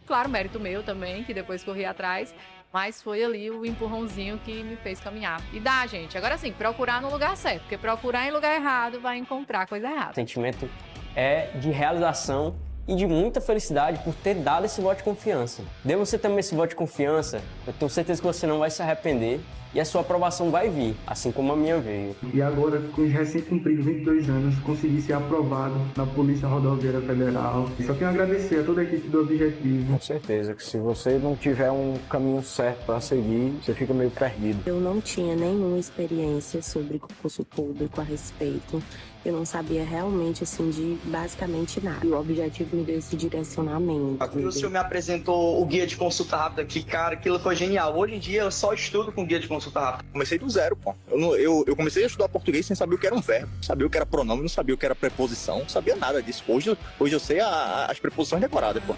Claro, mérito meu também, que depois corri atrás, mas foi ali o empurrãozinho que me fez caminhar. E dá, gente. Agora sim, procurar no lugar certo, porque procurar em lugar errado vai encontrar coisa O errada. sentimento é de realização e de muita felicidade por ter dado esse voto de confiança. Dê você também esse voto de confiança, eu tenho certeza que você não vai se arrepender e a sua aprovação vai vir, assim como a minha veio. E agora, com os recém-cumpridos 22 anos, consegui ser aprovado na Polícia Rodoviária Federal. E só tenho a agradecer a toda a equipe do Objetivo. Com certeza que se você não tiver um caminho certo para seguir, você fica meio perdido. Eu não tinha nenhuma experiência sobre concurso público a respeito. Eu não sabia realmente, assim, de basicamente nada. E o Objetivo me deu esse direcionamento. O senhor me apresentou o guia de consulta rápida, que, cara, aquilo foi genial. Hoje em dia eu só estudo com guia de consulta rápida. Comecei do zero, pô. Eu comecei a estudar português sem saber o que era um verbo, sabia o que era pronome, não sabia o que era preposição, não sabia nada disso. Hoje eu sei as preposições decoradas, pô.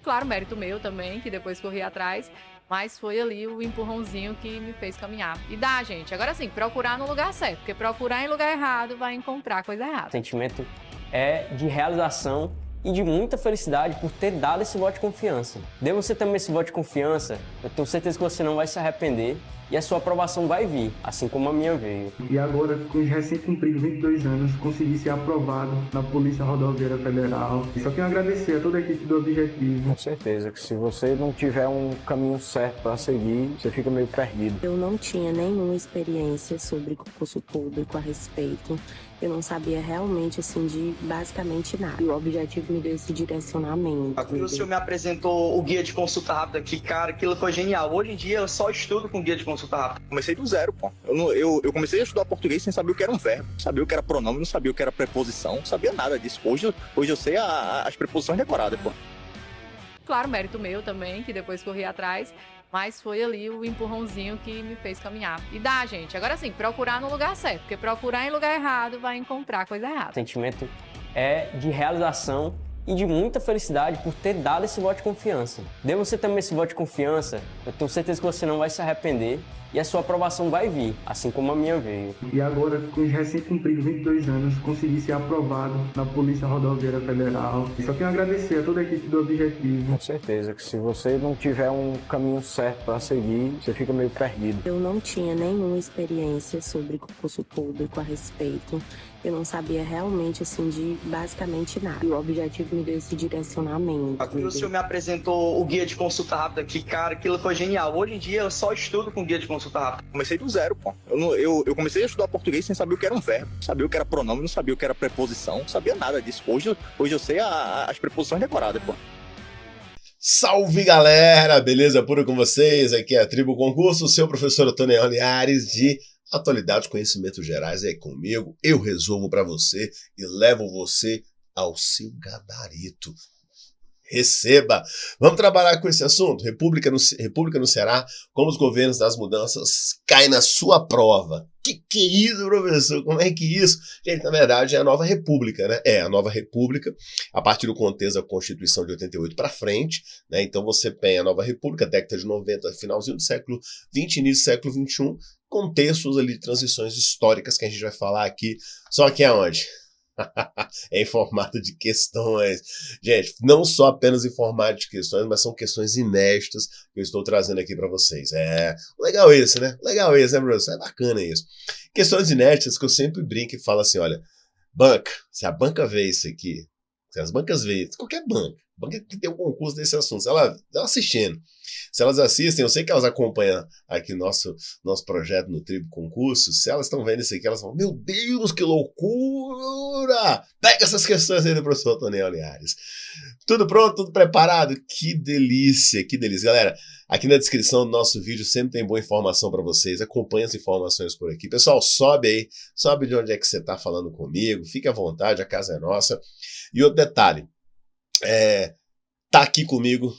Claro, mérito meu também, que depois corri atrás, mas foi ali o empurrãozinho que me fez caminhar. E dá, gente. Agora sim, procurar no lugar certo, porque procurar em lugar errado vai encontrar coisa errada. O sentimento é de realização e de muita felicidade por ter dado esse voto de confiança. Dê você também esse voto de confiança, eu tenho certeza que você não vai se arrepender e a sua aprovação vai vir, assim como a minha veio. E agora, com os recém-cumpridos 22 anos, consegui ser aprovado na Polícia Rodoviária Federal. E só tenho a agradecer a toda a equipe do Objetivo. Com certeza que se você não tiver um caminho certo para seguir, você fica meio perdido. Eu não tinha nenhuma experiência sobre concurso público a respeito. Eu não sabia realmente, assim, de basicamente nada. E o Objetivo me deu esse direcionamento. O senhor me apresentou o guia de consulta rápida, que, cara, aquilo foi genial. Hoje em dia eu só estudo com guia de consulta rápida. Comecei do zero, pô. Eu comecei a estudar português sem saber o que era um verbo, sabia o que era pronome, não sabia o que era preposição, não sabia nada disso. Hoje eu sei as preposições decoradas, pô. Claro, mérito meu também, que depois corri atrás, mas foi ali o empurrãozinho que me fez caminhar. E dá, gente. Agora sim, procurar no lugar certo, porque procurar em lugar errado vai encontrar coisa errada. O sentimento é de realização e de muita felicidade por ter dado esse voto de confiança. Dê você também esse voto de confiança, eu tenho certeza que você não vai se arrepender e a sua aprovação vai vir, assim como a minha veio. E agora, com os recém-cumpridos 22 anos, consegui ser aprovado na Polícia Rodoviária Federal. E só tenho a agradecer a toda a equipe do Objetivo. Com certeza que se você não tiver um caminho certo para seguir, você fica meio perdido. Eu não tinha nenhuma experiência sobre concurso público a respeito. Eu não sabia realmente, assim, de basicamente nada. E o Objetivo me deu esse direcionamento. O senhor me apresentou o guia de consulta rápida, que, cara, aquilo foi genial. Hoje em dia eu só estudo com guia de consulta rápida. Comecei do zero, pô. Eu comecei a estudar português sem saber o que era um verbo, sabia o que era pronome, não sabia o que era preposição, não sabia nada disso. Hoje eu sei as preposições decoradas, pô. Salve, galera! Beleza pura com vocês? Aqui é a Tribo Concurso, seu professor Antônio Linhares de Atualidades, Conhecimentos Gerais é comigo. Eu resolvo para você e levo você ao seu gabarito. Receba! Vamos trabalhar com esse assunto? República no Ceará, como os governos das mudanças caem na sua prova. Que é isso, professor? Como é que isso? Gente, na verdade é a nova república, né? É a nova república, a partir do contexto da Constituição de 88 para frente, né? Então você tem a nova república, década de 90, finalzinho do século 20, início do século 21, contextos ali de transições históricas que a gente vai falar aqui, só que aonde? É em formato de questões. Gente, não só apenas em formato de questões, mas são questões inéditas que eu estou trazendo aqui para vocês. É legal isso, né? Legal isso, né, professor? É bacana isso. Questões inéditas que eu sempre brinco e falo assim, olha, banca, se a banca vê isso aqui, se as bancas veem, qualquer banca que tem um concurso desse assunto, se ela assistindo, se elas assistem, eu sei que elas acompanham aqui nosso projeto no Tribo Concurso, se elas estão vendo isso aqui, elas vão, meu Deus, que loucura! Pega essas questões aí do professor Antônio Linhares. Tudo pronto, tudo preparado? Que delícia, que delícia. Galera, aqui na descrição do nosso vídeo sempre tem boa informação para vocês, acompanhe as informações por aqui. Pessoal, sobe aí, sobe de onde é que você está falando comigo, fique à vontade, a casa é nossa. E outro detalhe, tá aqui comigo,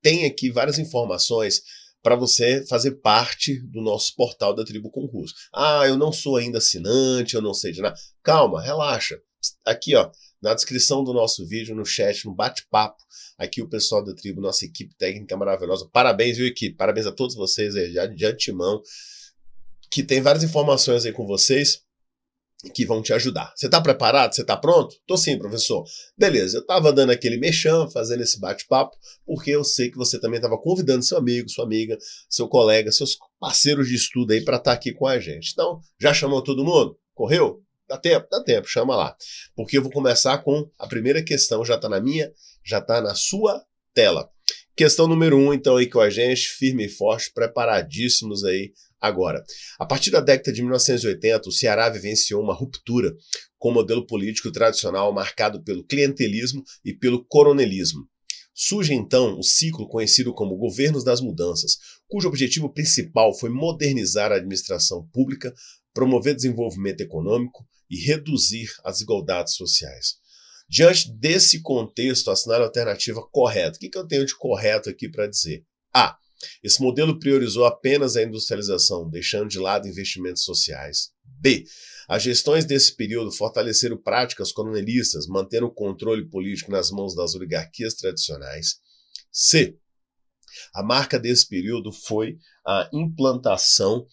tem aqui várias informações para você fazer parte do nosso portal da Tribo Concurso. Ah, eu não sou ainda assinante, eu não sei de nada. Calma, relaxa. Aqui, ó, na descrição do nosso vídeo, no chat, no bate-papo, aqui o pessoal da Tribo, nossa equipe técnica maravilhosa. Parabéns, viu, equipe? Parabéns a todos vocês aí, já de antemão, que tem várias informações aí com vocês. que vão te ajudar. Você está preparado? Você está pronto? Tô sim, professor. Beleza, eu estava dando aquele mexão, fazendo esse bate-papo, porque eu sei que você também estava convidando seu amigo, sua amiga, seu colega, seus parceiros de estudo aí para estar aqui com a gente. Então, já chamou todo mundo? Correu? Dá tempo? Dá tempo, chama lá. Porque eu vou começar com a primeira questão, já está na minha, já está na sua tela. Questão número 1, então, aí com a gente, firme e forte, preparadíssimos aí agora. A partir da década de 1980, o Ceará vivenciou uma ruptura com o modelo político tradicional marcado pelo clientelismo e pelo coronelismo. Surge então o ciclo conhecido como Governos das Mudanças, cujo objetivo principal foi modernizar a administração pública, promover desenvolvimento econômico e reduzir as desigualdades sociais. Diante desse contexto, assinale a alternativa correta. O que eu tenho de correto aqui para dizer? A. Esse modelo priorizou apenas a industrialização, deixando de lado investimentos sociais. B. As gestões desse período fortaleceram práticas coronelistas, mantendo o controle político nas mãos das oligarquias tradicionais. C. A marca desse período foi a implantação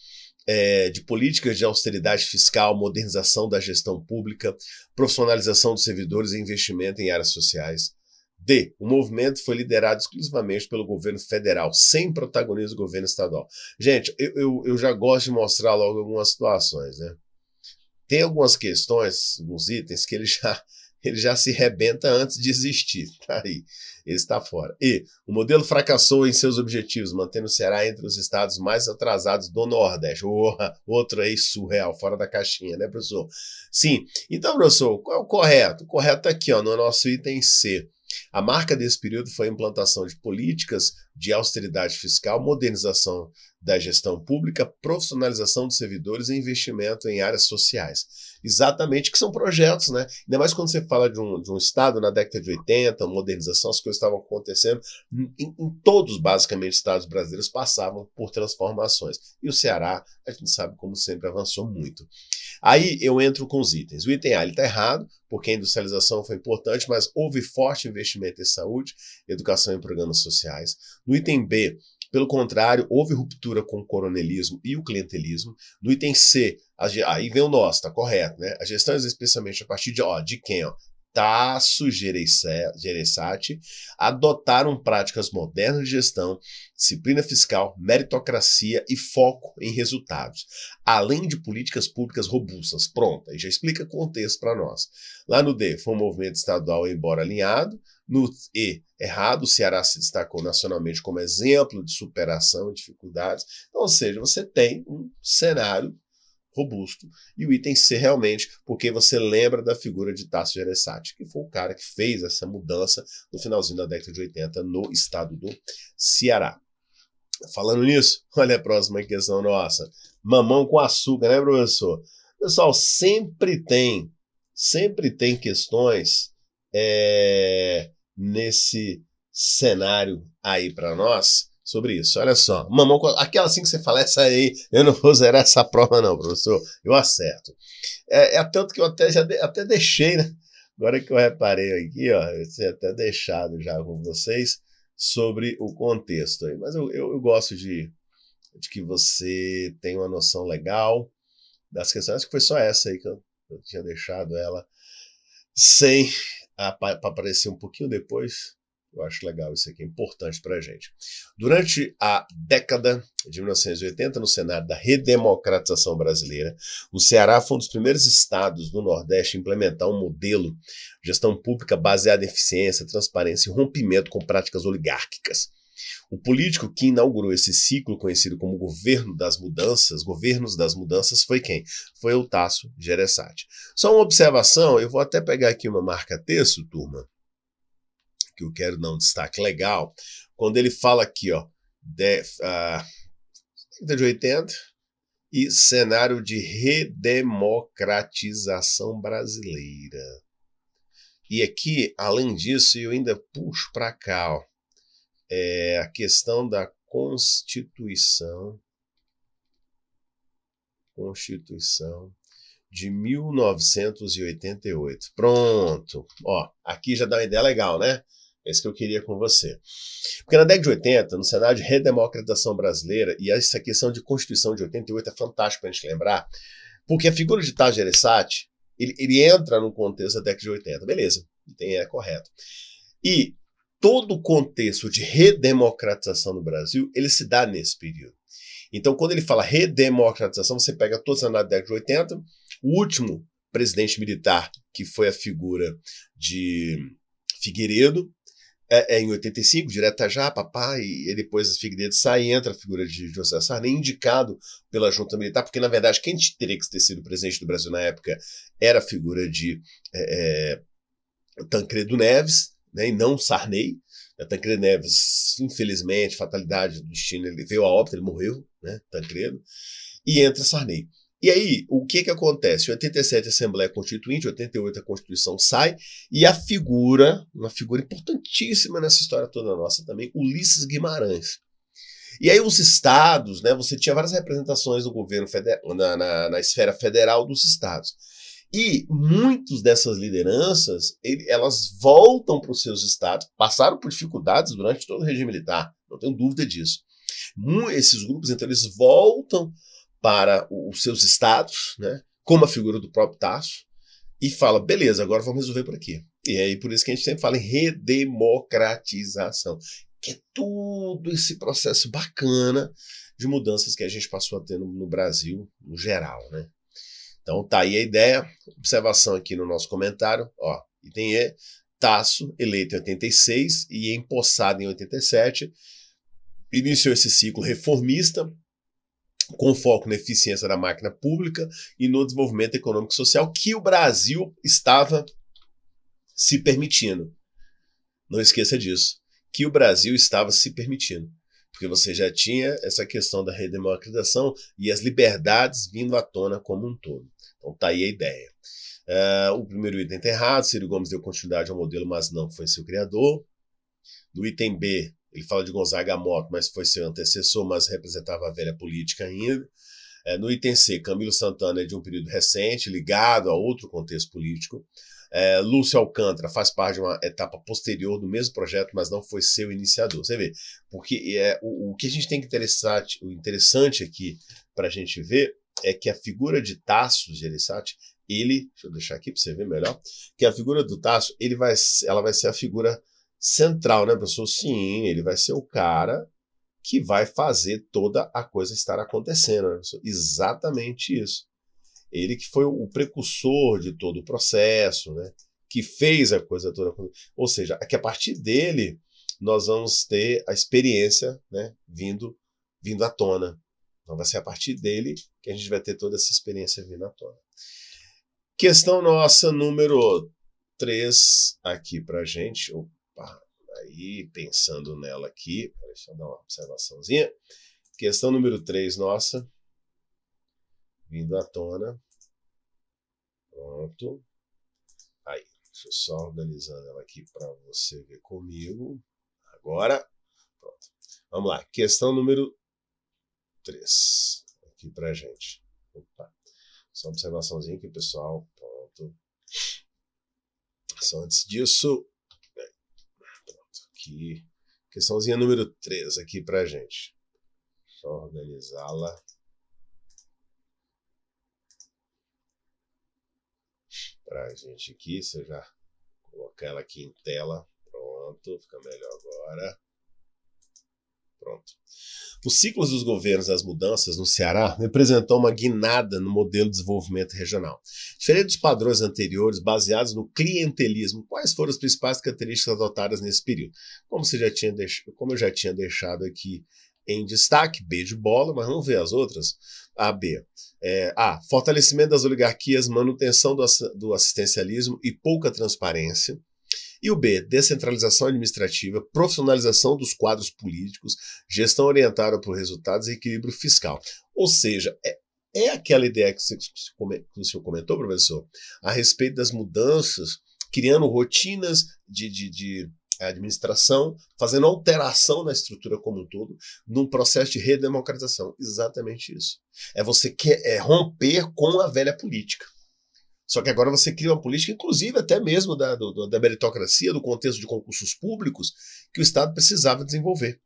de políticas de austeridade fiscal, modernização da gestão pública, profissionalização dos servidores e investimento em áreas sociais. D. O movimento foi liderado exclusivamente pelo governo federal, sem protagonismo do governo estadual. Gente, eu já gosto de mostrar logo algumas situações, né? Tem algumas questões, alguns itens, que ele já se rebenta antes de existir. Tá aí. Ele está fora. E o modelo fracassou em seus objetivos, mantendo o Ceará entre os estados mais atrasados do Nordeste. Outro aí surreal, fora da caixinha, né, professor? Sim. Então, professor, qual é o correto? O correto está aqui, ó, no nosso item C. A marca desse período foi a implantação de políticas de austeridade fiscal, modernização da gestão pública, profissionalização dos servidores e investimento em áreas sociais. Exatamente, que são projetos, né? Ainda mais quando você fala de um estado na década de 80, modernização, as coisas estavam acontecendo. Em todos, basicamente, estados brasileiros passavam por transformações. E o Ceará, a gente sabe, como sempre, avançou muito. Aí eu entro com os itens. O item A está errado, porque a industrialização foi importante, mas houve forte investimento em saúde, educação e programas sociais. No item B, pelo contrário, houve ruptura com o coronelismo e o clientelismo. No item C, aí vem o nosso, está correto, né? As gestões, especialmente a partir de quem? Tasso Gereissati, adotaram práticas modernas de gestão, disciplina fiscal, meritocracia e foco em resultados, além de políticas públicas robustas. Pronto, aí já explica o contexto para nós. Lá no D, foi um movimento estadual embora alinhado. No E, errado, o Ceará se destacou nacionalmente como exemplo de superação e dificuldades. Então, ou seja, você tem um cenário robusto. E o item C realmente, porque você lembra da figura de Tasso Gereissati, que foi o cara que fez essa mudança no finalzinho da década de 80 no estado do Ceará. Falando nisso, olha a próxima questão nossa. Mamão com açúcar, né, professor? Pessoal, sempre tem questões nesse cenário aí para nós sobre isso. Olha só, mamão, aquela assim que você fala, essa aí, eu não vou zerar essa prova não, professor, eu acerto. Tanto que eu até deixei, né? Agora que eu reparei aqui, ó, eu tinha até deixado já com vocês sobre o contexto aí, mas eu gosto de que você tenha uma noção legal das questões. Acho que foi só essa aí que eu tinha deixado ela sem para aparecer um pouquinho depois. Eu acho legal isso aqui, é importante para a gente. Durante a década de 1980, no cenário da redemocratização brasileira, o Ceará foi um dos primeiros estados do Nordeste a implementar um modelo de gestão pública baseado em eficiência, transparência e rompimento com práticas oligárquicas. O político que inaugurou esse ciclo, conhecido como Governos das Mudanças, foi quem? Foi o Tasso Gereissati. Só uma observação, eu vou até pegar aqui uma marca-texto, turma, que eu quero dar um destaque legal, quando ele fala aqui, ó, década de 80 e cenário de redemocratização brasileira. E aqui, além disso, eu ainda puxo para cá, ó, a questão da Constituição de 1988. Pronto. Ó, aqui já dá uma ideia legal, né? É isso que eu queria com você. Porque na década de 80, no cenário de redemocratização brasileira, e essa questão de Constituição de 88 é fantástico para a gente lembrar, porque a figura de Tasso Gereissati, ele entra no contexto da década de 80, beleza, é correto. E todo o contexto de redemocratização no Brasil, ele se dá nesse período. Então, quando ele fala redemocratização, você pega todos os anos da década de 80, o último presidente militar, que foi a figura de Figueiredo, em 85, direto já, papai, e depois Figueiredo sai e entra a figura de José Sarney, indicado pela junta militar, porque, na verdade, quem teria que ter sido presidente do Brasil na época era a figura de Tancredo Neves, né, e não Sarney. Tancredo Neves, infelizmente, fatalidade do destino, ele veio a óbito, ele morreu, né, Tancredo, e entra Sarney. E aí, o que acontece? Em 87 a Assembleia Constituinte, em 88 a Constituição sai, e a figura, uma figura importantíssima nessa história toda nossa também, Ulisses Guimarães. E aí os estados, né, você tinha várias representações do governo federal, na esfera federal dos estados. E muitas dessas lideranças, elas voltam para os seus estados, passaram por dificuldades durante todo o regime militar, não tenho dúvida disso. Esses grupos, então, eles voltam para os seus estados, né, como a figura do próprio Tasso, e fala, beleza, agora vamos resolver por aqui. E aí por isso que a gente sempre fala em redemocratização, que é todo esse processo bacana de mudanças que a gente passou a ter no Brasil, no geral, né? Então tá aí a ideia, observação aqui no nosso comentário, ó, item E, Tasso, eleito em 86 e empossado em 87, iniciou esse ciclo reformista, com foco na eficiência da máquina pública e no desenvolvimento econômico e social que o Brasil estava se permitindo. Não esqueça disso, que o Brasil estava se permitindo, porque você já tinha essa questão da redemocratização e as liberdades vindo à tona como um todo. Então tá aí a ideia. O primeiro item está errado, Ciro Gomes deu continuidade ao modelo, mas não foi seu criador. No item B, ele fala de Gonzaga Mota, mas foi seu antecessor, mas representava a velha política ainda. No item C, Camilo Santana é de um período recente, ligado a outro contexto político. Lúcio Alcântara faz parte de uma etapa posterior do mesmo projeto, mas não foi seu iniciador. Você vê, porque o que a gente tem o interessante aqui para a gente ver é que a figura de Tasso Gereissati, deixa eu deixar aqui para você ver melhor, que a figura do Tasso, ela vai ser a figura central, né, professor? Sim, ele vai ser o cara que vai fazer toda a coisa estar acontecendo, né, professor? Exatamente isso. Ele que foi o precursor de todo o processo, né, que fez a coisa toda acontecer. Ou seja, é que a partir dele nós vamos ter a experiência, né, vindo à tona. Então vai ser a partir dele que a gente vai ter toda essa experiência vindo à tona. Questão nossa número 3 aqui pra gente. Aí, pensando nela aqui, deixa eu dar uma observaçãozinha. Questão número 3 nossa, vindo à tona. Pronto. Aí, deixa eu só organizando ela aqui para você ver comigo. Agora, pronto. Vamos lá, questão número 3, aqui pra gente. Opa. Só uma observaçãozinha aqui, pessoal. Pronto. Só antes disso... Aqui, questãozinha número 3 aqui pra gente. Só organizá-la. Pra gente aqui, você já colocar ela aqui em tela. Pronto, fica melhor agora. Pronto. Os ciclos dos governos das mudanças no Ceará representou uma guinada no modelo de desenvolvimento regional. Diferente dos padrões anteriores, baseados no clientelismo, quais foram as principais características adotadas nesse período? Como eu já tinha deixado aqui em destaque, B de bola, mas vamos ver as outras. B. Fortalecimento das oligarquias, manutenção do assistencialismo e pouca transparência. E o B, descentralização administrativa, profissionalização dos quadros políticos, gestão orientada por resultados e equilíbrio fiscal. Ou seja, é aquela ideia que o senhor comentou, professor, a respeito das mudanças, criando rotinas de administração, fazendo alteração na estrutura como um todo, num processo de redemocratização. Exatamente isso. Você quer romper com a velha política. Só que agora você cria uma política, inclusive até mesmo da meritocracia, do contexto de concursos públicos, que o Estado precisava desenvolver.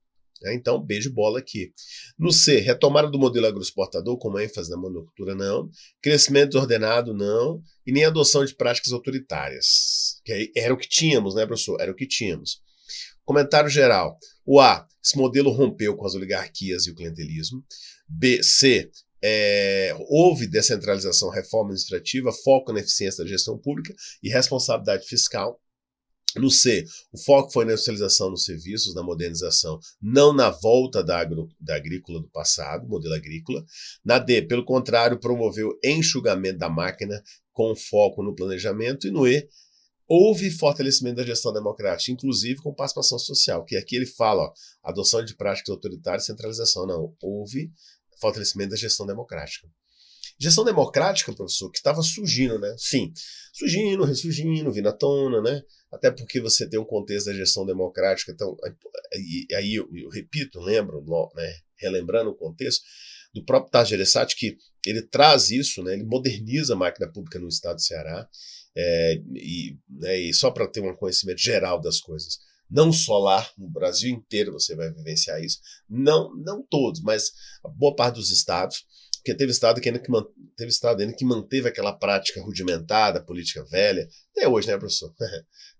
Então, beijo bola aqui. No C, retomada do modelo agroexportador, com ênfase na monocultura, não. Crescimento desordenado, não. E nem adoção de práticas autoritárias. Que aí era o que tínhamos, né, professor? Era o que tínhamos. Comentário geral. O A, esse modelo rompeu com as oligarquias e o clientelismo. B, C, houve descentralização, reforma administrativa, foco na eficiência da gestão pública e responsabilidade fiscal. No C, o foco foi na industrialização dos serviços, na modernização, não na volta da agrícola do passado, modelo agrícola. Na D, pelo contrário, promoveu enxugamento da máquina com foco no planejamento. E no E, houve fortalecimento da gestão democrática, inclusive com participação social, que aqui ele fala, ó, adoção de práticas autoritárias e centralização. Não, houve fortalecimento da gestão democrática. Gestão democrática, professor, que estava surgindo, né? Sim, surgindo, ressurgindo, vindo à tona, né? Até porque você tem um contexto da gestão democrática, então, aí eu repito, lembro, né? Relembrando o contexto, do próprio Tasso Gereissati, que ele traz isso, né? Ele moderniza a máquina pública no estado do Ceará, e só para ter um conhecimento geral das coisas, não só lá, no Brasil inteiro você vai vivenciar isso, não todos, mas a boa parte dos estados, porque teve estado ainda que manteve aquela prática rudimentada, política velha, até hoje, né, professor?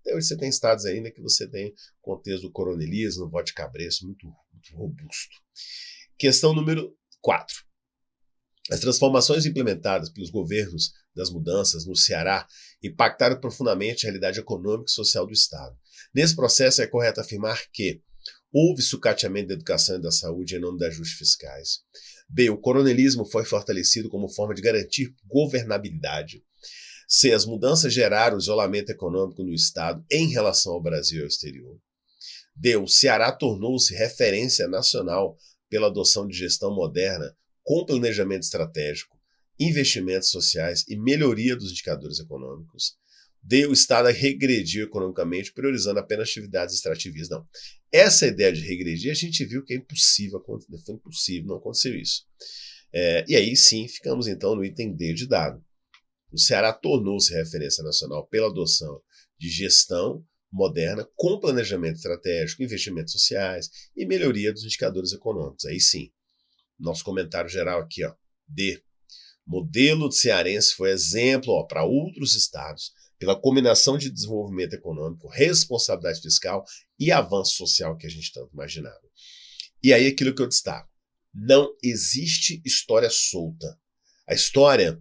Até hoje você tem estados ainda que você tem contexto do coronelismo, voto de cabresto, muito robusto. Questão número 4. As transformações implementadas pelos governos das mudanças no Ceará impactaram profundamente a realidade econômica e social do Estado. Nesse processo, é correto afirmar que houve sucateamento da educação e da saúde em nome de ajustes fiscais. B. O coronelismo foi fortalecido como forma de garantir governabilidade. C. As mudanças geraram isolamento econômico no Estado em relação ao Brasil e ao exterior. D. O Ceará tornou-se referência nacional pela adoção de gestão moderna com planejamento estratégico, investimentos sociais e melhoria dos indicadores econômicos. D. O Estado regrediu economicamente, priorizando apenas atividades extrativistas. Não. Essa ideia de regredir, a gente viu que é impossível, foi impossível, não aconteceu isso. E aí sim, ficamos então no item D de dado. O Ceará tornou-se referência nacional pela adoção de gestão moderna com planejamento estratégico, investimentos sociais e melhoria dos indicadores econômicos. Aí sim, nosso comentário geral aqui, ó, D. Modelo cearense foi exemplo para outros estados pela combinação de desenvolvimento econômico, responsabilidade fiscal e avanço social que a gente tanto imaginava. E aí aquilo que eu destaco, não existe história solta. A história,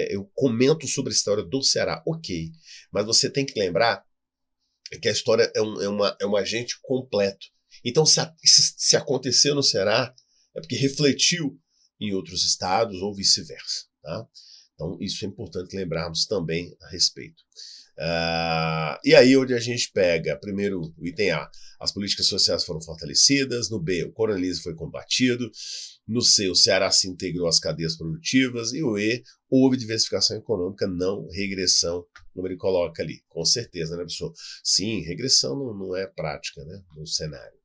eu comento sobre a história do Ceará, ok, mas você tem que lembrar que a história é um agente completo. Então, se aconteceu no Ceará, é porque refletiu em outros estados ou vice-versa, tá? Então, isso é importante lembrarmos também a respeito. E aí, onde a gente pega, primeiro, o item A, as políticas sociais foram fortalecidas. No B, o coronelismo foi combatido. No C, o Ceará se integrou às cadeias produtivas. E o E, houve diversificação econômica, não regressão, como ele coloca ali. Com certeza, né, professor? Sim, regressão não é prática, né, no cenário.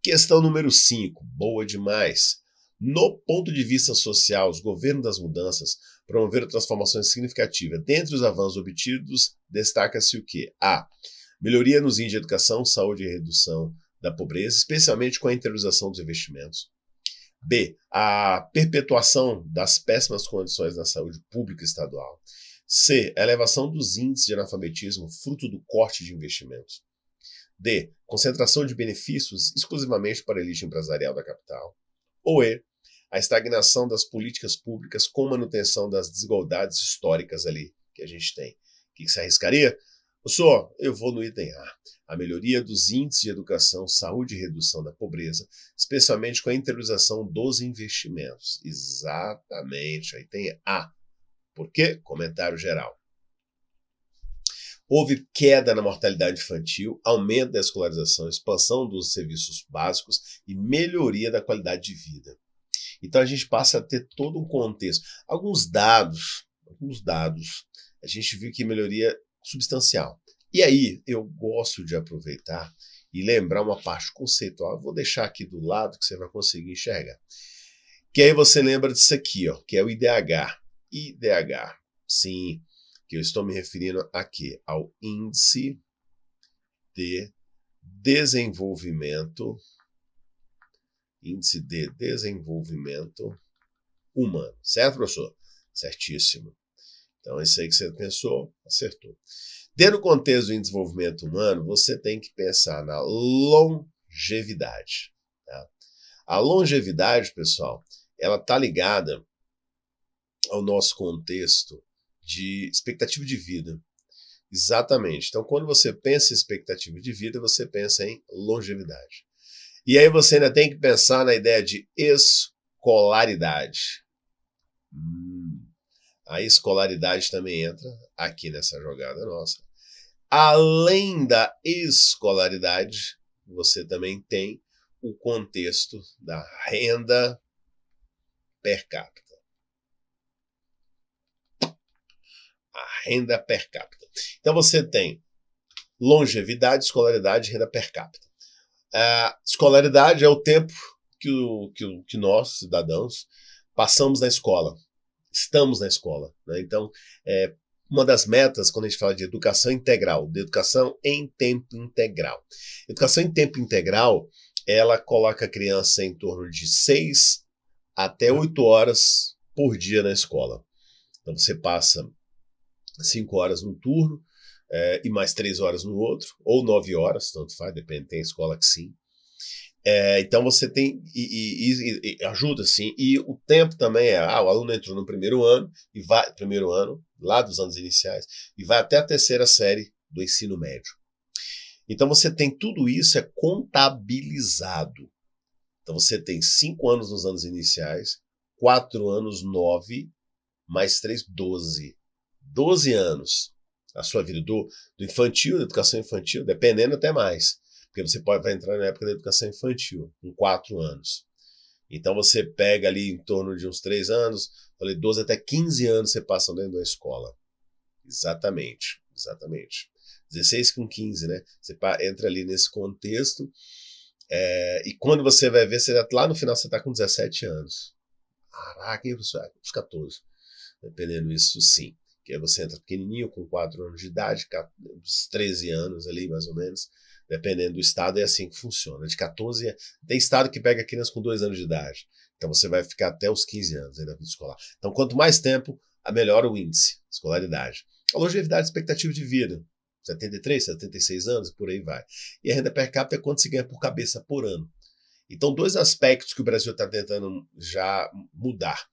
Questão número 5, boa demais. No ponto de vista social, os governos das mudanças promoveram transformações significativas. Dentre os avanços obtidos, destaca-se o quê? A. Melhoria nos índices de educação, saúde e redução da pobreza, especialmente com a interiorização dos investimentos. B. A perpetuação das péssimas condições na saúde pública estadual. C. A elevação dos índices de analfabetismo, fruto do corte de investimentos. D. Concentração de benefícios exclusivamente para a elite empresarial da capital. Ou E. A estagnação das políticas públicas com manutenção das desigualdades históricas ali que a gente tem. O que você arriscaria? Professor, eu vou no item A. A melhoria dos índices de educação, saúde e redução da pobreza, especialmente com a interiorização dos investimentos. Exatamente, aí tem A. Por quê? Comentário geral. Houve queda na mortalidade infantil, aumento da escolarização, expansão dos serviços básicos e melhoria da qualidade de vida. Então a gente passa a ter todo um contexto. Alguns dados, a gente viu que melhoria substancial. E aí eu gosto de aproveitar e lembrar uma parte conceitual. Eu vou deixar aqui do lado que você vai conseguir enxergar. Que aí você lembra disso aqui, ó, que é o IDH. IDH, sim, que eu estou me referindo aqui ao Índice de Desenvolvimento Índice de Desenvolvimento Humano. Certo, professor? Certíssimo. Então, é isso aí que você pensou, acertou. Dentro do contexto do desenvolvimento humano, você tem que pensar na longevidade. Tá? A longevidade, pessoal, ela está ligada ao nosso contexto de expectativa de vida. Exatamente. Então, quando você pensa em expectativa de vida, você pensa em longevidade. E aí você ainda tem que pensar na ideia de escolaridade. A escolaridade também entra aqui nessa jogada nossa. Além da escolaridade, você também tem o contexto da renda per capita. A renda per capita. Então você tem longevidade, escolaridade e renda per capita. A escolaridade é o tempo que nós, cidadãos, passamos na escola. Estamos na escola. Né? Então, uma das metas, quando a gente fala de educação integral, de educação em tempo integral. Educação em tempo integral, ela coloca a criança em torno de 6 até 8 horas por dia na escola. Então, você passa 5 horas num turno e mais 3 horas no outro, ou 9 horas, tanto faz, depende, tem escola que sim. Então você tem, e ajuda sim, e o tempo também o aluno entrou no primeiro ano, lá dos anos iniciais, e vai até a terceira série do ensino médio. Então você tem tudo isso contabilizado. Então você tem 5 anos nos anos iniciais, 4 anos, 9, mais 3, 12. 12 anos a sua vida do infantil, da educação infantil, dependendo até mais. Porque você vai entrar na época da educação infantil, com 4 anos. Então você pega ali em torno de uns 3 anos, 12 até 15 anos você passa dentro da escola. Exatamente. 16 com 15, né? Você entra ali nesse contexto, e quando você vai ver, lá no final você está com 17 anos. Caraca, hein, professor? Uns 14. Dependendo disso, sim. Que aí você entra pequenininho, com 4 anos de idade, uns 13 anos ali, mais ou menos. Dependendo do estado, é assim que funciona. De 14 anos. Tem estado que pega criança com 2 anos de idade. Então você vai ficar até os 15 anos aí na vida escolar. Então, quanto mais tempo, melhor o índice, escolaridade. A longevidade, expectativa de vida. 73, 76 anos, por aí vai. E a renda per capita é quanto se ganha por cabeça por ano. Então, 2 aspectos que o Brasil está tentando já mudar.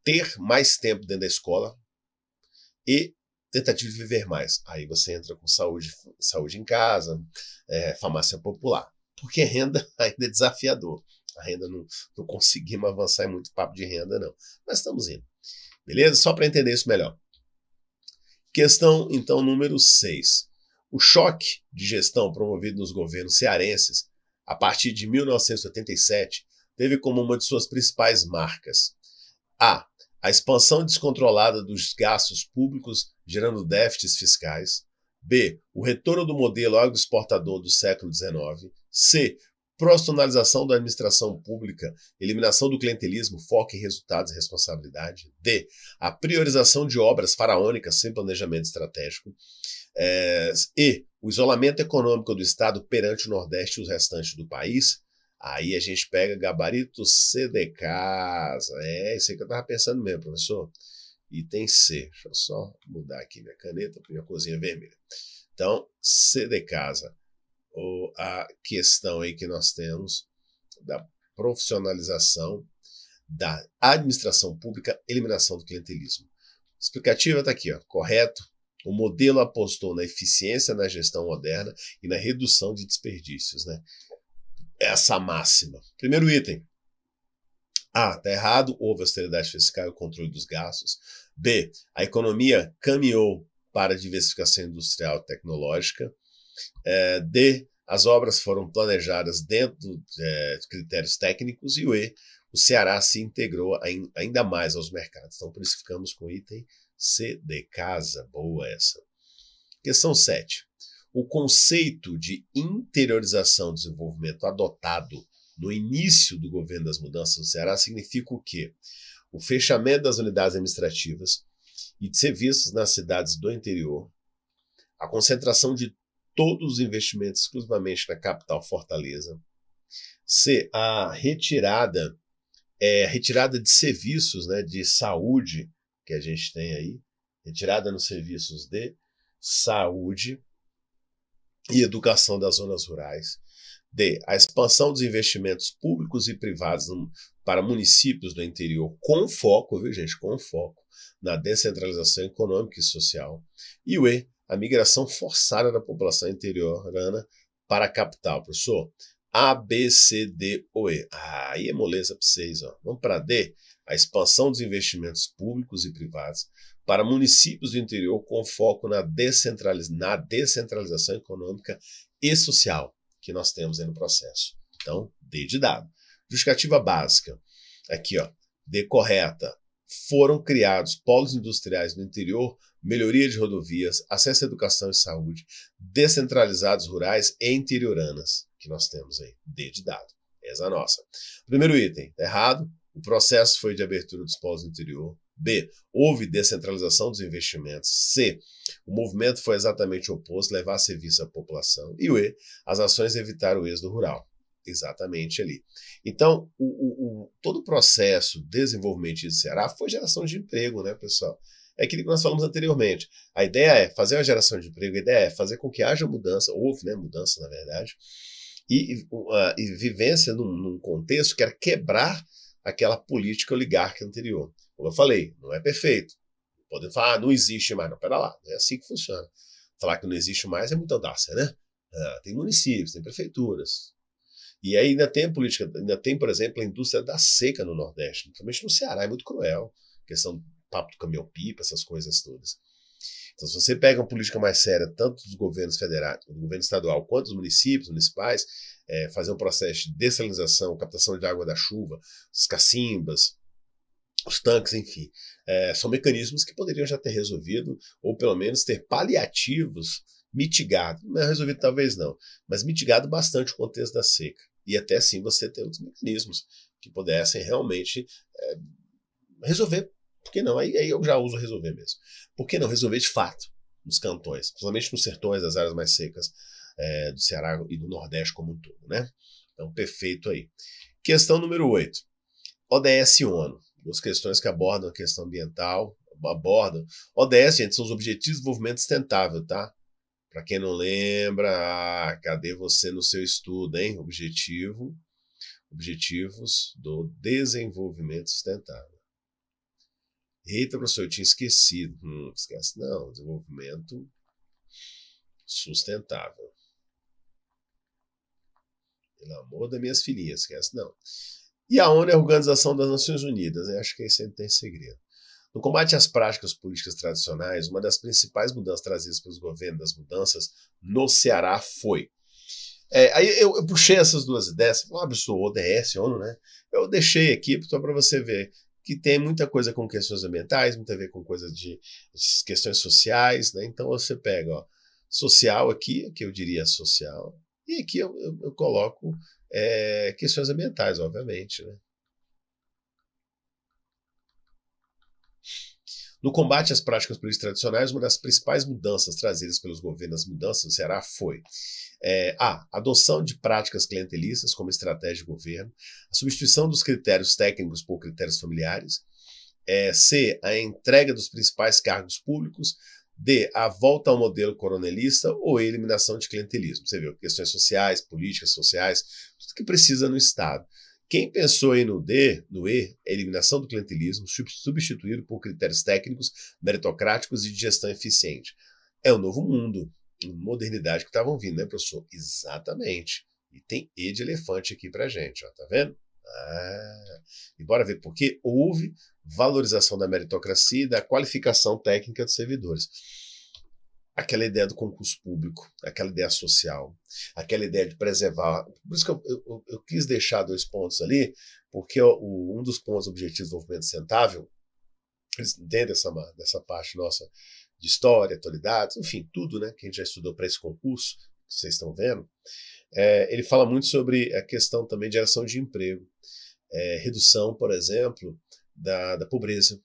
Ter mais tempo dentro da escola e tentativa de viver mais. Aí você entra com saúde em casa, farmácia popular. Porque renda ainda é desafiador. A renda não conseguimos avançar em muito papo de renda, não. Mas estamos indo. Beleza? Só para entender isso melhor. Questão, então, número 6. O choque de gestão promovido nos governos cearenses, a partir de 1987, teve como uma de suas principais marcas a expansão descontrolada dos gastos públicos, gerando déficits fiscais. B. O retorno do modelo agroexportador do século XIX. C. Profissionalização da administração pública, eliminação do clientelismo, foco em resultados e responsabilidade. D. A priorização de obras faraônicas sem planejamento estratégico. E. O isolamento econômico do Estado perante o Nordeste e os restantes do país. Aí a gente pega gabarito C de casa. Isso aí que eu estava pensando mesmo, professor. Item C. Deixa eu só mudar aqui minha caneta para minha cozinha vermelha. Então, C de casa. A questão aí que nós temos da profissionalização da administração pública, eliminação do clientelismo. Explicativa está aqui, correto. O modelo apostou na eficiência na gestão moderna e na redução de desperdícios, né? Essa máxima. Primeiro item. A. Está errado. Houve austeridade fiscal e o controle dos gastos. B. A economia caminhou para a diversificação industrial e tecnológica. D. As obras foram planejadas dentro de critérios técnicos. E o E. O Ceará se integrou ainda mais aos mercados. Então, por isso ficamos com o item C de casa. Boa essa. Questão 7. O conceito de interiorização do desenvolvimento adotado no início do governo das mudanças no Ceará significa o quê? O fechamento das unidades administrativas e de serviços nas cidades do interior, a concentração de todos os investimentos exclusivamente na capital Fortaleza, C, a retirada de serviços, né, de saúde que a gente tem aí, retirada nos serviços de saúde e educação das zonas rurais. D, a expansão dos investimentos públicos e privados para municípios do interior com foco, viu gente, com foco na descentralização econômica e social. E o E, a migração forçada da população interiorana para a capital. Professor, A, B, C, D ou E. Aí é moleza para vocês. Ó. Vamos para D, a expansão dos investimentos públicos e privados para municípios do interior com foco na descentralização econômica e social que nós temos aí no processo. Então, D de dado. Justificativa básica. Aqui, ó, D correta. Foram criados polos industriais no interior, melhoria de rodovias, acesso à educação e saúde, descentralizados rurais e interioranas, que nós temos aí. D de dado. Essa é a nossa. Primeiro item, tá errado. O processo foi de abertura dos polos no interior. B, houve descentralização dos investimentos. C, o movimento foi exatamente o oposto, levar serviço à população. E o E, as ações evitaram o êxodo rural. Exatamente ali. Então, todo o processo de desenvolvimento do Ceará foi geração de emprego, né, pessoal? É aquilo que nós falamos anteriormente. A ideia é fazer uma geração de emprego, a ideia é fazer com que haja mudança, houve, né, mudança, na verdade, e vivência num contexto que era quebrar aquela política oligárquica anterior. Como eu falei, não é perfeito. Podem falar, não existe mais. Não, pera lá, não é assim que funciona. Falar que não existe mais é muita audácia, né? Tem municípios, tem prefeituras. E aí ainda tem a política, ainda tem, por exemplo, a indústria da seca no Nordeste, principalmente no Ceará, é muito cruel. Questão do papo do caminhão-pipa, essas coisas todas. Então, se você pega uma política mais séria, tanto dos governos federais, do governo estadual, quanto dos municípios, municipais, fazer um processo de dessalinização, captação de água da chuva, as cacimbas, os tanques, enfim, são mecanismos que poderiam já ter resolvido, ou pelo menos ter paliativos mitigado. Não é resolvido talvez não, mas mitigado bastante o contexto da seca. E até sim você ter outros mecanismos que pudessem realmente resolver. Por que não? Aí eu já uso resolver mesmo. Por que não resolver de fato nos cantões, principalmente nos sertões, das áreas mais secas do Ceará e do Nordeste como um todo, né? Então, perfeito aí. Questão número 8. ODS ONU. Duas questões que abordam a questão ambiental, abordam. ODS, gente, são os Objetivos de Desenvolvimento Sustentável, tá? Para quem não lembra, cadê você no seu estudo, hein? Objetivos do Desenvolvimento Sustentável. Eita, professor, eu tinha esquecido. Esquece não, desenvolvimento sustentável. Pelo amor das minhas filhinhas, esquece não. E a ONU é a Organização das Nações Unidas, né? Acho que aí sempre tem segredo. No combate às práticas políticas tradicionais, uma das principais mudanças trazidas pelos governos das mudanças no Ceará foi. Aí eu puxei essas duas ideias, um absurdo, ODS, ONU, né? Eu deixei aqui só para você ver que tem muita coisa com questões ambientais, muito a ver com coisas de questões sociais, né? Então você pega, ó, social aqui eu diria social, e aqui eu coloco questões ambientais, obviamente, né? No combate às práticas políticas tradicionais, uma das principais mudanças trazidas pelos governos das mudanças do Ceará foi a adoção de práticas clientelistas como estratégia de governo, a substituição dos critérios técnicos por critérios familiares, C, a entrega dos principais cargos públicos, D, a volta ao modelo coronelista ou a eliminação de clientelismo. Você viu, questões sociais, políticas sociais, tudo que precisa no Estado. Quem pensou aí no D, no E, a eliminação do clientelismo, substituído por critérios técnicos, meritocráticos e de gestão eficiente. É o novo mundo, modernidade que estavam vindo, né, professor? Exatamente. E tem E de elefante aqui pra gente, ó, tá vendo? E bora ver por que houve valorização da meritocracia e da qualificação técnica dos servidores. Aquela ideia do concurso público, aquela ideia social, aquela ideia de preservar. Por isso que eu quis deixar 2 pontos ali, porque um dos pontos do Objetivo de Desenvolvimento Sustentável, dentro dessa parte nossa de história, atualidades, enfim, tudo, né, que a gente já estudou para esse concurso, que vocês estão vendo, ele fala muito sobre a questão também de geração de emprego, redução, por exemplo, da pobreza.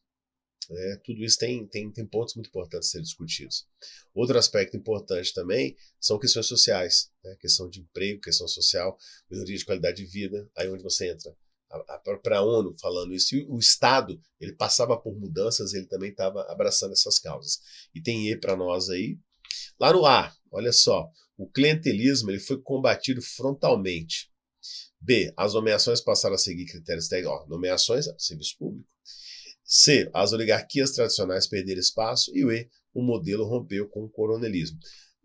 né? Tudo isso tem pontos muito importantes a serem discutidos. Outro aspecto importante também são questões sociais, né? Questão de emprego, questão social, melhoria de qualidade de vida, aí onde você entra. A própria ONU falando isso, e o Estado, ele passava por mudanças, ele também estava abraçando essas causas. E tem E para nós aí. Lá no A, olha só, o clientelismo ele foi combatido frontalmente. B, as nomeações passaram a seguir critérios técnicos, nomeações, serviço público. C, as oligarquias tradicionais perderam espaço. E o E, o modelo rompeu com o coronelismo.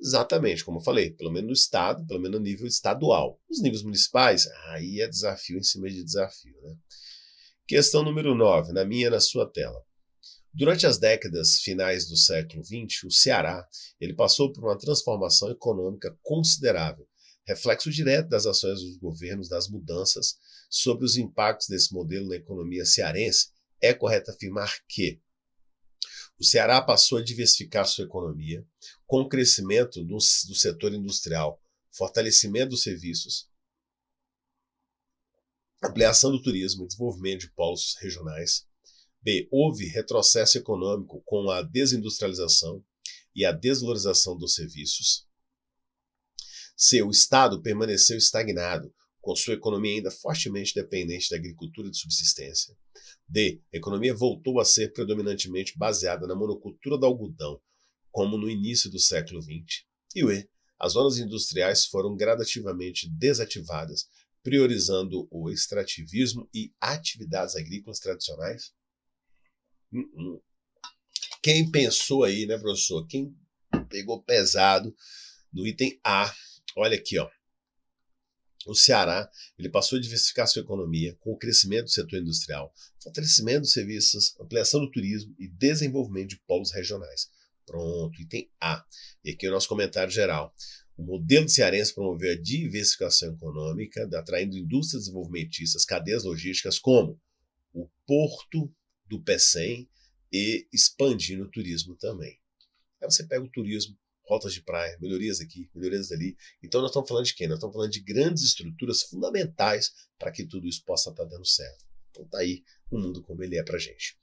Exatamente, como eu falei, pelo menos no Estado, pelo menos no nível estadual. Os níveis municipais, aí é desafio em cima de desafio, né? Questão número 9, na minha e na sua tela. Durante as décadas finais do século XX, o Ceará ele passou por uma transformação econômica considerável, reflexo direto das ações dos governos, das mudanças. Sobre os impactos desse modelo na economia cearense, é correto afirmar que o Ceará passou a diversificar sua economia, com o crescimento do setor industrial, fortalecimento dos serviços, ampliação do turismo e desenvolvimento de polos regionais. B. Houve retrocesso econômico com a desindustrialização e a desvalorização dos serviços. C. O Estado permaneceu estagnado, com sua economia ainda fortemente dependente da agricultura de subsistência. D. A economia voltou a ser predominantemente baseada na monocultura do algodão, como no início do século XX. E o E. As zonas industriais foram gradativamente desativadas, priorizando o extrativismo e atividades agrícolas tradicionais. Quem pensou aí, né, professor? Quem pegou pesado no item A? Olha aqui, ó. O Ceará ele passou a diversificar sua economia com o crescimento do setor industrial, fortalecimento dos serviços, ampliação do turismo e desenvolvimento de polos regionais. Pronto, item A. E aqui é o nosso comentário geral. O modelo cearense promoveu a diversificação econômica, atraindo indústrias desenvolvimentistas, cadeias logísticas como o Porto do Pecém e expandindo o turismo também. Aí você pega o turismo, rotas de praia, melhorias aqui, melhorias ali. Então nós estamos falando de quem? Nós estamos falando de grandes estruturas fundamentais para que tudo isso possa estar dando certo. Então tá aí o mundo como ele é para a gente.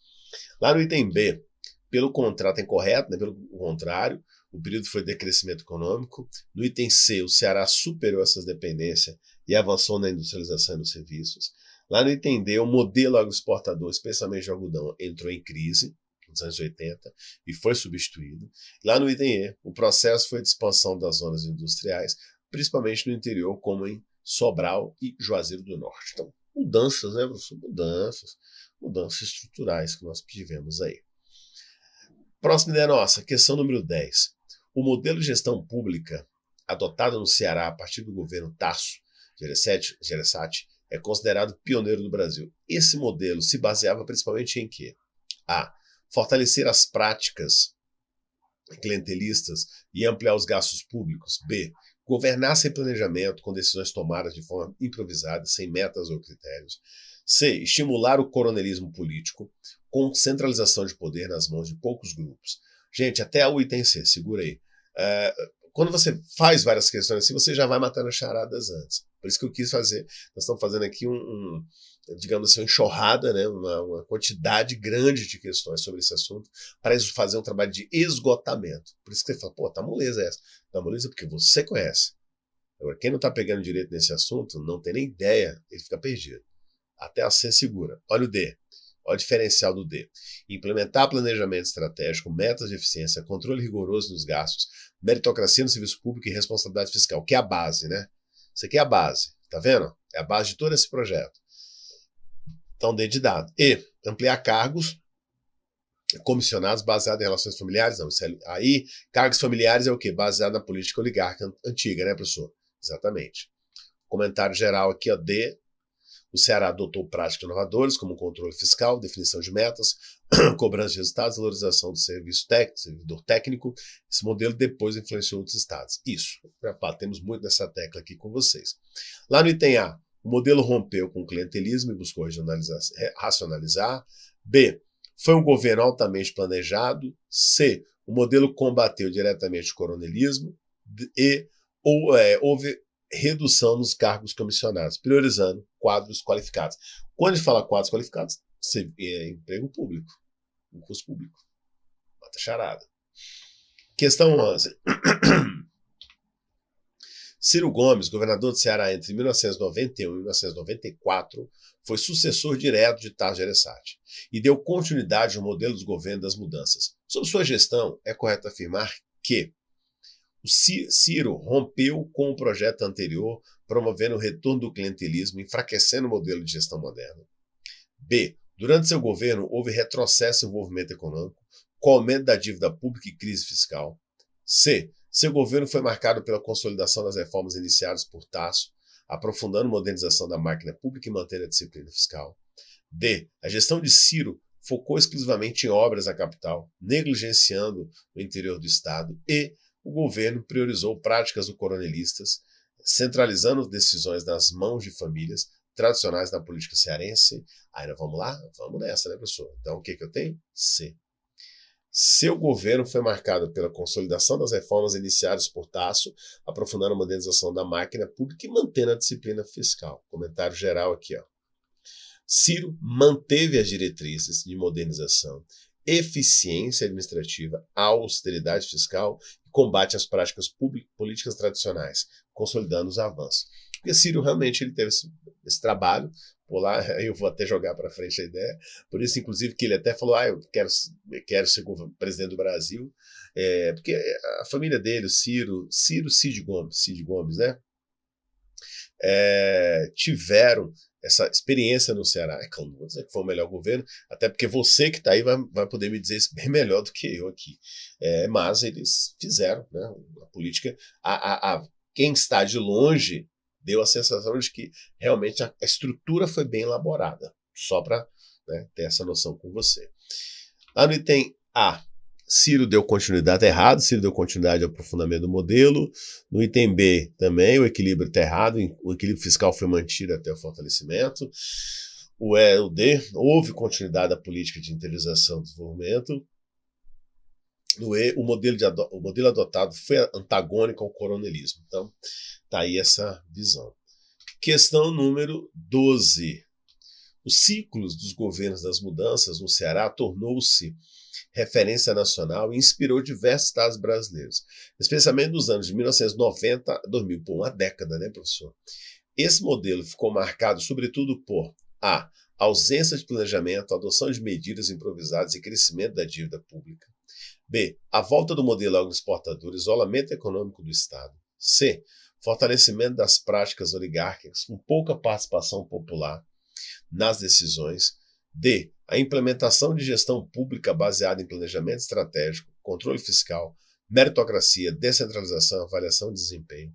Lá no item B, pelo contrato incorreto, né? Pelo contrário, o período foi de crescimento econômico. No item C, o Ceará superou essas dependências e avançou na industrialização e nos serviços. Lá no item D, o modelo agroexportador, especialmente de algodão, entrou em crise nos anos 80 e foi substituído. Lá no item E, o processo foi de expansão das zonas industriais, principalmente no interior, como em Sobral e Juazeiro do Norte. Então, mudanças, né, professor? Mudanças estruturais que nós tivemos aí. Próxima ideia nossa, questão número 10. O modelo de gestão pública adotado no Ceará a partir do governo Tasso Gereissati é considerado pioneiro do Brasil. Esse modelo se baseava principalmente em quê? A. Fortalecer as práticas clientelistas e ampliar os gastos públicos. B. Governar sem planejamento, com decisões tomadas de forma improvisada, sem metas ou critérios. C. Estimular o coronelismo político, com centralização de poder nas mãos de poucos grupos. Gente, até o item C, segura aí. Quando você faz várias questões assim, você já vai matando as charadas antes. Por isso que eu quis fazer. Nós estamos fazendo aqui digamos assim, uma enxurrada, né? uma quantidade grande de questões sobre esse assunto, para isso fazer um trabalho de esgotamento. Por isso que você fala, pô, tá moleza essa. Tá moleza porque você conhece. Agora, quem não está pegando direito nesse assunto, não tem nem ideia, ele fica perdido. Até a C segura. Olha o D. Olha o diferencial do D. Implementar planejamento estratégico, metas de eficiência, controle rigoroso dos gastos, meritocracia no serviço público e responsabilidade fiscal, que é a base, né? Isso aqui é a base, tá vendo? É a base de todo esse projeto. Então, D de dado. E, ampliar cargos comissionados baseados em relações familiares. Não, aí, cargos familiares é o quê? Baseado na política oligárquica antiga, né, professor? Exatamente. Comentário geral aqui, ó, D. O Ceará adotou práticas inovadoras, como controle fiscal, definição de metas, cobrança de resultados, valorização do servidor técnico. Esse modelo depois influenciou outros estados. Isso. Temos muito nessa tecla aqui com vocês. Lá no item A, o modelo rompeu com o clientelismo e buscou racionalizar. B. Foi um governo altamente planejado. C. O modelo combateu diretamente o coronelismo. E. Houve redução nos cargos comissionados, priorizando quadros qualificados. Quando a gente fala quadros qualificados, é emprego público. concurso público. Mata charada. Questão 11. Ciro Gomes, governador do Ceará entre 1991 e 1994, foi sucessor direto de Tasso Gereissati e deu continuidade ao modelo dos governos das mudanças. Sob sua gestão, é correto afirmar que o Ciro rompeu com o projeto anterior, promovendo o retorno do clientelismo, enfraquecendo o modelo de gestão moderna. B. Durante seu governo, houve retrocesso no envolvimento econômico, com aumento da dívida pública e crise fiscal. C. Seu governo foi marcado pela consolidação das reformas iniciadas por Tasso, aprofundando a modernização da máquina pública e mantendo a disciplina fiscal. D. A gestão de Ciro focou exclusivamente em obras na capital, negligenciando o interior do estado, e o governo priorizou práticas do coronelistas, centralizando decisões nas mãos de famílias tradicionais da política cearense. Aí, vamos lá? Vamos nessa, né, professor? Então, o que eu tenho? C. Seu governo foi marcado pela consolidação das reformas iniciadas por Tasso, aprofundando a modernização da máquina pública e mantendo a disciplina fiscal. Comentário geral aqui, ó. Ciro manteve as diretrizes de modernização, eficiência administrativa, austeridade fiscal e combate às práticas políticas tradicionais, consolidando os avanços. Porque Ciro realmente ele teve esse trabalho, por lá eu vou até jogar para frente a ideia, por isso inclusive que ele até falou, eu quero ser presidente do Brasil, porque a família dele, o Cid Gomes, né, tiveram essa experiência no Ceará. Eu não vou dizer que foi o melhor governo, até porque você que está aí vai poder me dizer isso bem melhor do que eu aqui. Mas eles fizeram, né, a política. Quem está de longe deu a sensação de que realmente a estrutura foi bem elaborada. Só para, né, ter essa noção com você. Lá no item A, Ciro deu continuidade errado, Ciro deu continuidade ao aprofundamento do modelo. No item B também, o equilíbrio está errado, o equilíbrio fiscal foi mantido até o fortalecimento. O D, houve continuidade da política de interiorização do desenvolvimento. No E, o modelo adotado foi antagônico ao coronelismo. Então, está aí essa visão. Questão número 12. Os ciclos dos governos das mudanças no Ceará tornou-se referência nacional e inspirou diversos estados brasileiros, especialmente nos anos de 1990 a 2000, por uma década, né, professor? Esse modelo ficou marcado, sobretudo, por a ausência de planejamento, adoção de medidas improvisadas e crescimento da dívida pública. B. A volta do modelo agroexportador, isolamento econômico do Estado. C. Fortalecimento das práticas oligárquicas com pouca participação popular nas decisões. D. A implementação de gestão pública baseada em planejamento estratégico, controle fiscal, meritocracia, descentralização, avaliação de desempenho.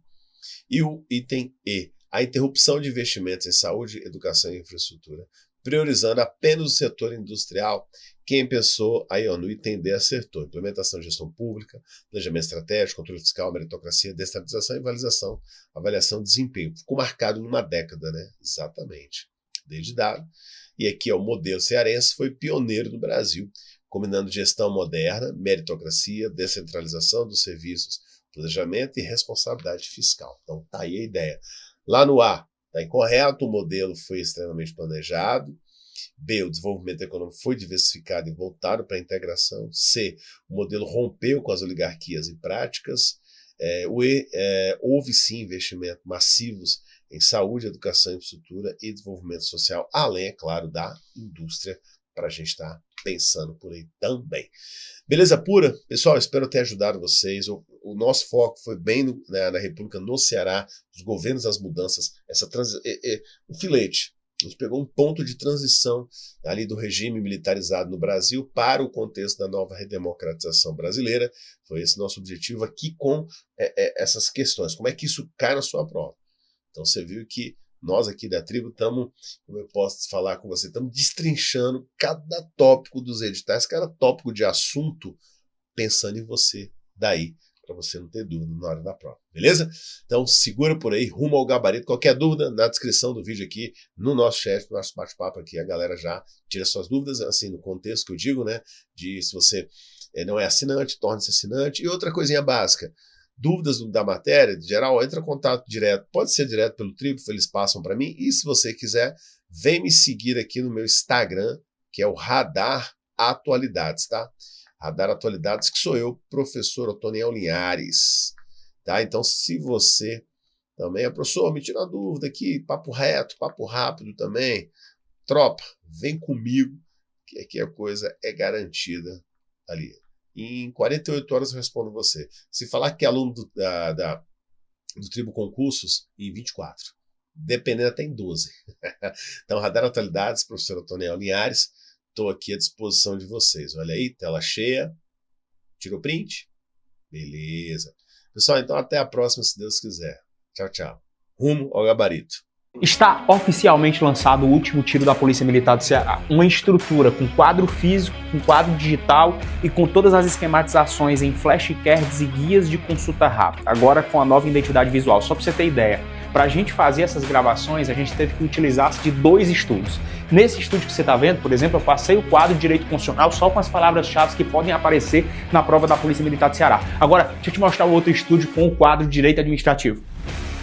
E o item E. A interrupção de investimentos em saúde, educação e infraestrutura, priorizando apenas o setor industrial. Quem pensou aí, no item D acertou. Implementação de gestão pública, planejamento estratégico, controle fiscal, meritocracia, descentralização e avaliação de desempenho. Ficou marcado numa década, né? Exatamente. Desde dado. E aqui, o modelo cearense foi pioneiro no Brasil, combinando gestão moderna, meritocracia, descentralização dos serviços, planejamento e responsabilidade fiscal. Então, tá aí a ideia. Lá no A, está incorreto, o modelo foi extremamente planejado. B, o desenvolvimento econômico foi diversificado e voltado para a integração. C, o modelo rompeu com as oligarquias e práticas. O E, houve sim investimentos massivos em saúde, educação, infraestrutura e desenvolvimento social, além, é claro, da indústria, para a gente estar pensando por aí também. Beleza pura? Pessoal, espero ter ajudado vocês. O nosso foco foi bem na República, no Ceará, os governos das mudanças, um filete. A gente pegou um ponto de transição ali do regime militarizado no Brasil para o contexto da nova redemocratização brasileira. Foi esse nosso objetivo aqui com essas questões. Como é que isso cai na sua prova? Então você viu que nós aqui da tribo estamos, como eu posso falar com você, estamos destrinchando cada tópico dos editais, cada tópico de assunto, pensando em você daí, para você não ter dúvida na hora da prova, beleza? Então segura por aí, rumo ao gabarito. Qualquer dúvida, na descrição do vídeo aqui, no nosso chat, no nosso bate-papo aqui, a galera já tira suas dúvidas, assim, no contexto que eu digo, né, de se você não é assinante, torne-se assinante. E outra coisinha básica, dúvidas da matéria, de geral, entra em contato direto, pode ser direto pelo Tribo, eles passam para mim, e se você quiser, vem me seguir aqui no meu Instagram, que é o Radar Atualidades, tá? Radar Atualidades, que sou eu, professor Otoniel Linhares, tá? Então, se você também, professor, me tira uma dúvida aqui, papo reto, papo rápido também, tropa, vem comigo, que aqui a coisa é garantida ali. Em 48 horas eu respondo você. Se falar que é aluno do Tribo Concursos, em 24. Dependendo, até em 12. Então, Radar Atualidades, professor Otoniel Linhares, estou aqui à disposição de vocês. Olha aí, tela cheia. Tirou print? Beleza. Pessoal, então até a próxima, se Deus quiser. Tchau, tchau. Rumo ao gabarito. Está oficialmente lançado o último tiro da Polícia Militar do Ceará. Uma estrutura com quadro físico, com quadro digital e com todas as esquematizações em flashcards e guias de consulta rápida. Agora com a nova identidade visual. Só para você ter ideia, para a gente fazer essas gravações, a gente teve que utilizar de 2 estúdios. Nesse estúdio que você está vendo, por exemplo, eu passei o quadro de direito constitucional só com as palavras-chave que podem aparecer na prova da Polícia Militar do Ceará. Agora, deixa eu te mostrar o outro estúdio com o quadro de direito administrativo.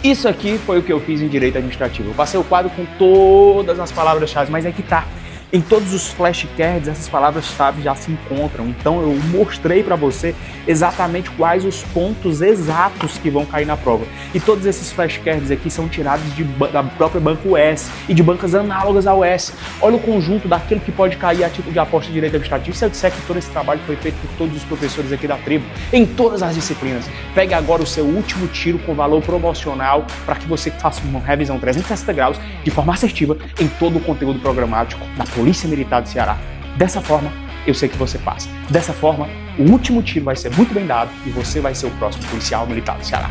Isso aqui foi o que eu fiz em direito administrativo. Eu passei o quadro com todas as palavras-chave, mas é que tá. Em todos os flashcards, essas palavras-chave já se encontram. Então eu mostrei para você exatamente quais os pontos exatos que vão cair na prova. E todos esses flashcards aqui são tirados da própria banca US e de bancas análogas à US. Olha o conjunto daquilo que pode cair a título de aposta de direito administrativo. Se eu disser que todo esse trabalho foi feito por todos os professores aqui da tribo, em todas as disciplinas. Pegue agora o seu último tiro com valor promocional para que você faça uma revisão 360 graus de forma assertiva em todo o conteúdo programático da Polícia Militar do Ceará. Dessa forma, eu sei que você passa. Dessa forma, o último tiro vai ser muito bem dado e você vai ser o próximo policial militar do Ceará.